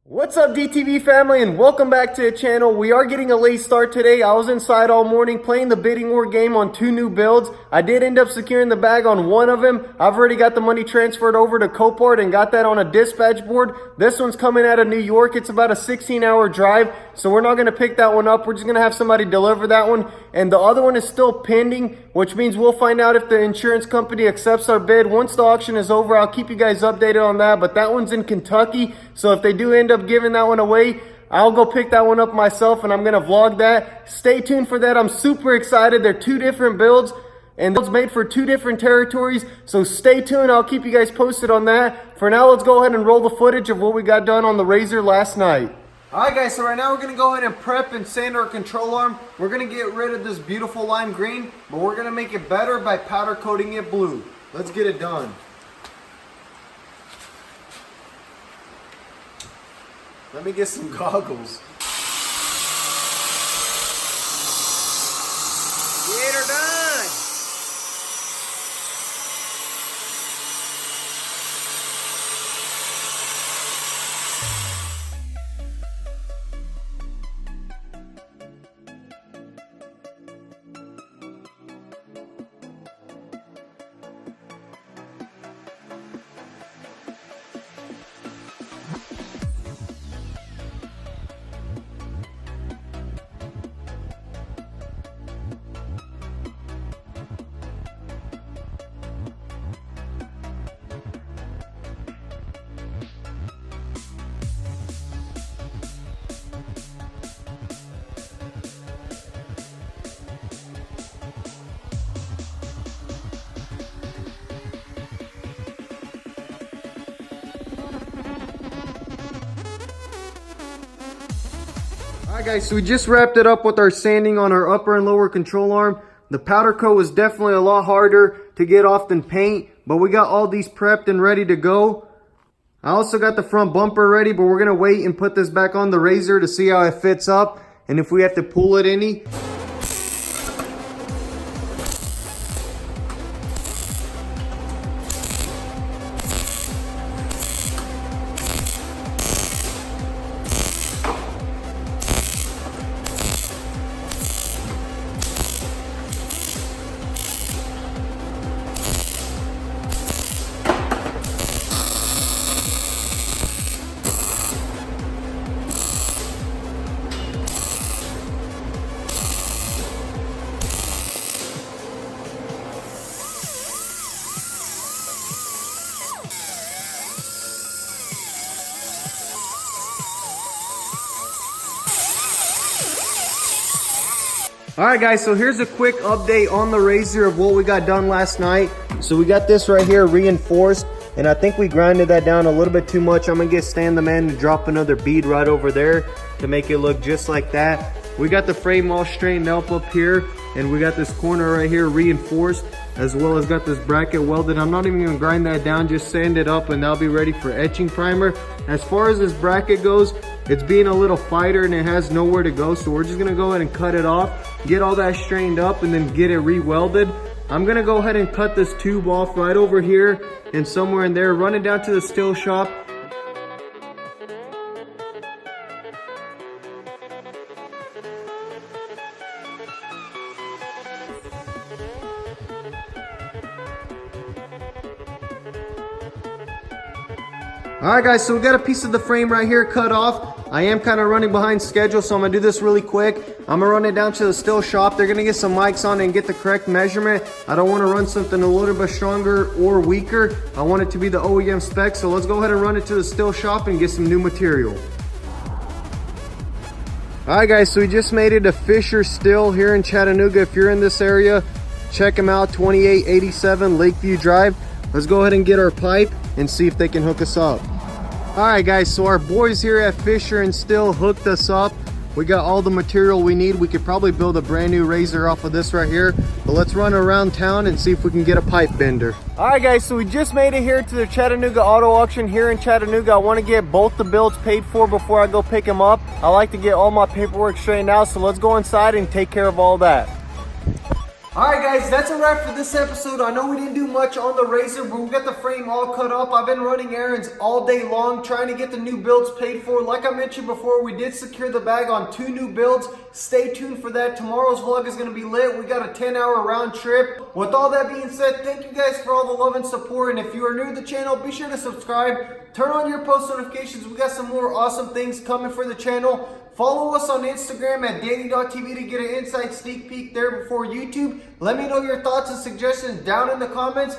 What's up, DTV family, and welcome back to the channel. We are getting a late start today. I was inside all morning playing the bidding war game on two new builds. I did end up securing the bag on one of them. I've already got the money transferred over to Copart and got that on a dispatch board. This one's coming out of New York. It's about a 16-hour drive, so we're not going to pick that one up. We're just going to have somebody deliver that one. And the other one is still pending, which means we'll find out if the insurance company accepts our bid. Once the auction is over, I'll keep you guys updated on that. But that one's in Kentucky, so if they do end up giving that one away, I'll go pick that one up myself and I'm going to vlog that. Stay tuned for that. I'm super excited. They're two different builds and it's made for two different territories, so stay tuned. I'll keep you guys posted on that. For now, let's go ahead and roll the footage of what we got done on the RZR last night. Alright guys, so right now we're going to go ahead and prep and sand our control arm. We're going to get rid of this beautiful lime green, but we're going to make it better by powder coating it blue. Let's get it done. Let me get some goggles. Get her done! Alright guys, so we just wrapped it up with our sanding on our upper and lower control arm. The powder coat was definitely a lot harder to get off than paint, but we got all these prepped and ready to go. I also got the front bumper ready, but we're going to wait and put this back on the RZR to see how it fits up and if we have to pull it any. Alright guys, so here's a quick update on the RZR of what we got done last night. So we got this right here reinforced, and I think we grinded that down a little bit too much. I'm going to get Stan the man to drop another bead right over there to make it look just like that. We got the frame all straightened up here, and we got this corner right here reinforced, as well as got this bracket welded. I'm not even going to grind that down, just sand it up and that'll be ready for etching primer. As far as this bracket goes, it's being a little fighter and it has nowhere to go, so we're just going to go ahead and cut it off, get all that straightened up, and then get it re-welded. I'm going to go ahead and cut this tube off right over here and somewhere in there, run it down to the steel shop. Alright guys, so we got a piece of the frame right here cut off. I am kind of running behind schedule, so I'm going to do this really quick. I'm going to run it down to the steel shop. They're going to get some mics on it and get the correct measurement. I don't want to run something a little bit stronger or weaker. I want it to be the OEM spec, so let's go ahead and run it to the steel shop and get some new material. Alright guys, so we just made it to Fisher Steel here in Chattanooga. If you're in this area, check them out, 2887 Lakeview Drive. Let's go ahead and get our pipe and see if they can hook us up. Alright guys, so our boys here at Fisher and Steel hooked us up. We got all the material we need. We could probably build a brand new RZR off of this right here, but let's run around town and see if we can get a pipe bender. Alright guys, so we just made it here to the Chattanooga Auto Auction here in Chattanooga. I want to get both the builds paid for before I go pick them up. I like to get all my paperwork straightened out, so let's go inside and take care of all that. Alright guys, that's a wrap for this episode. I know we didn't do much on the RZR, but we got the frame all cut up. I've been running errands all day long trying to get the new builds paid for. Like I mentioned before, we did secure the bag on 2 new builds. Stay tuned for that. Tomorrow's vlog is going to be lit. We got a 10-hour round trip. With all that being said, thank you guys for all the love and support. And if you are new to the channel, be sure to subscribe. Turn on your post notifications. We got some more awesome things coming for the channel. Follow us on Instagram at DannyTV to get an inside sneak peek there before YouTube. Let me know your thoughts and suggestions down in the comments.